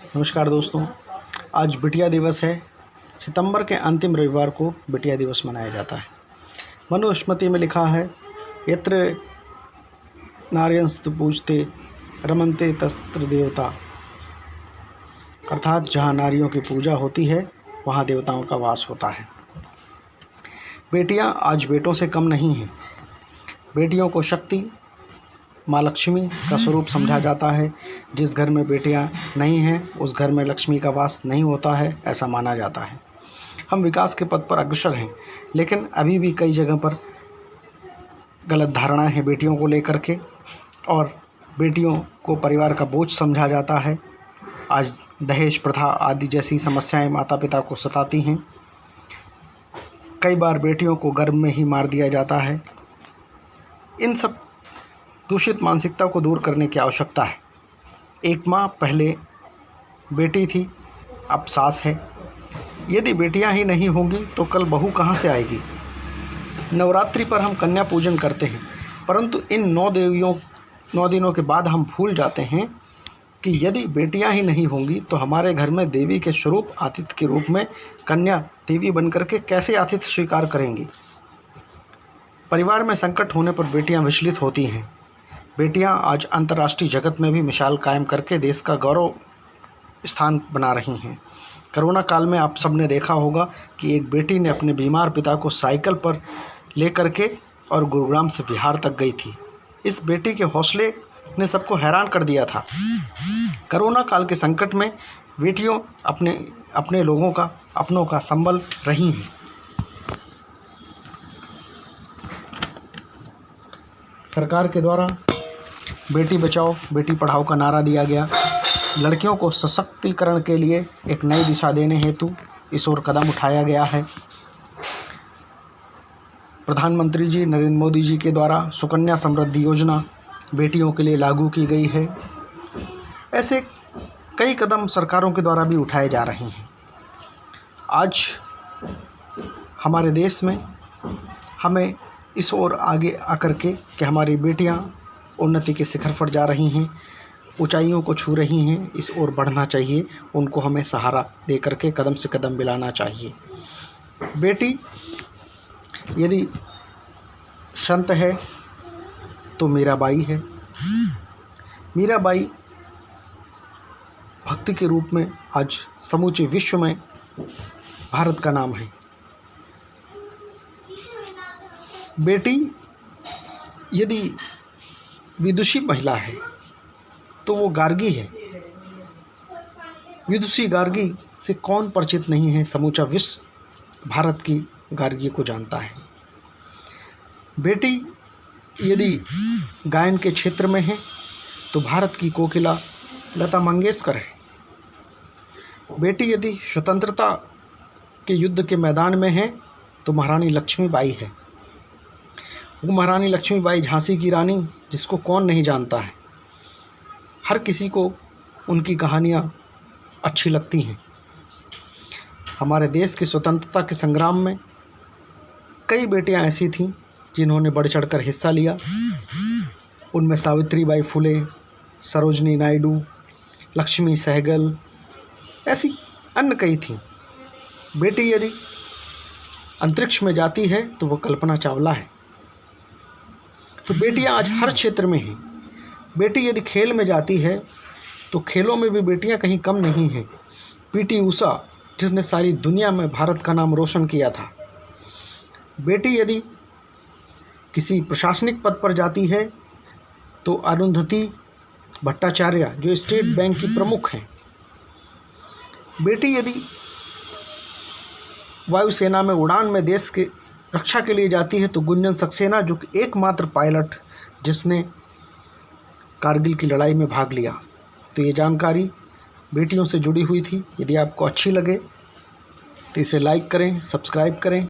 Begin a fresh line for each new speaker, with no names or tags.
नमस्कार दोस्तों, आज बिटिया दिवस है। सितंबर के अंतिम रविवार को बिटिया दिवस मनाया जाता है। मनुस्मृति में लिखा है, यत्र नार्यंस्तु पूजते रमन्ते तत्र देवता, अर्थात जहाँ नारियों की पूजा होती है वहाँ देवताओं का वास होता है। बेटियाँ आज बेटों से कम नहीं हैं। बेटियों को शक्ति, माँ लक्ष्मी का स्वरूप समझा जाता है। जिस घर में बेटियां नहीं हैं उस घर में लक्ष्मी का वास नहीं होता है, ऐसा माना जाता है। हम विकास के पथ पर अग्रसर हैं, लेकिन अभी भी कई जगह पर गलत धारणाएं हैं बेटियों को लेकर के, और बेटियों को परिवार का बोझ समझा जाता है। आज दहेज प्रथा आदि जैसी समस्याएं माता पिता को सताती हैं। कई बार बेटियों को गर्भ में ही मार दिया जाता है। इन सब दूषित मानसिकता को दूर करने की आवश्यकता है। एक माँ पहले बेटी थी, अब सास है। यदि बेटियां ही नहीं होंगी तो कल बहू कहाँ से आएगी। नवरात्रि पर हम कन्या पूजन करते हैं, परंतु इन 9 दिनों के बाद हम भूल जाते हैं कि यदि बेटियां ही नहीं होंगी तो हमारे घर में देवी के स्वरूप आतिथ्य के रूप में कन्या देवी बनकर के कैसे आतिथ्य स्वीकार करेंगी। परिवार में संकट होने पर बेटियां विचलित होती हैं। बेटियां आज अंतर्राष्ट्रीय जगत में भी मिसाल कायम करके देश का गौरव स्थान बना रही हैं। कोरोना काल में आप सबने देखा होगा कि एक बेटी ने अपने बीमार पिता को साइकिल पर लेकर के और गुरुग्राम से बिहार तक गई थी। इस बेटी के हौसले ने सबको हैरान कर दिया था। कोरोना काल के संकट में बेटियों अपने लोगों का, अपनों का संबल रही हैं। सरकार के द्वारा बेटी बचाओ बेटी पढ़ाओ का नारा दिया गया। लड़कियों को सशक्तिकरण के लिए एक नई दिशा देने हेतु इस ओर कदम उठाया गया है। प्रधानमंत्री जी नरेंद्र मोदी जी के द्वारा सुकन्या समृद्धि योजना बेटियों के लिए लागू की गई है। ऐसे कई कदम सरकारों के द्वारा भी उठाए जा रहे हैं। आज हमारे देश में हमें इस ओर आगे आकर के कि हमारी बेटियां उन्नति के शिखर पर जा रही हैं, ऊंचाइयों को छू रही हैं, इस ओर बढ़ना चाहिए। उनको हमें सहारा दे करके कदम से कदम मिलाना चाहिए। बेटी यदि संत है तो मीराबाई है। मीराबाई भक्ति के रूप में आज समूचे विश्व में भारत का नाम है। बेटी यदि विदुषी महिला है तो वो गार्गी है। विदुषी गार्गी से कौन परिचित नहीं है। समूचा विश्व भारत की गार्गी को जानता है। बेटी यदि गायन के क्षेत्र में है तो भारत की कोकिला लता मंगेशकर है। बेटी यदि स्वतंत्रता के युद्ध के मैदान में है तो महारानी लक्ष्मीबाई है। वो महारानी लक्ष्मीबाई झांसी की रानी, जिसको कौन नहीं जानता है। हर किसी को उनकी कहानियाँ अच्छी लगती हैं। हमारे देश के स्वतंत्रता के संग्राम में कई बेटियां ऐसी थीं जिन्होंने बढ़ चढ़कर हिस्सा लिया। उनमें सावित्रीबाई फुले, सरोजनी नायडू, लक्ष्मी सहगल, ऐसी अन्य कई थीं। बेटी यदि अंतरिक्ष में जाती है तो वो कल्पना चावला है। तो बेटियां आज हर क्षेत्र में हैं। बेटी यदि खेल में जाती है तो खेलों में भी बेटियां कहीं कम नहीं हैं। पीटी उषा, जिसने सारी दुनिया में भारत का नाम रोशन किया था। बेटी यदि किसी प्रशासनिक पद पर जाती है तो अरुंधति भट्टाचार्य, जो स्टेट बैंक की प्रमुख हैं। बेटी यदि वायुसेना में उड़ान में देश के रक्षा के लिए जाती है तो गुंजन सक्सेना, जो कि एकमात्र पायलट जिसने कारगिल की लड़ाई में भाग लिया। तो ये जानकारी बेटियों से जुड़ी हुई थी। यदि आपको अच्छी लगे तो इसे लाइक करें, सब्सक्राइब करें।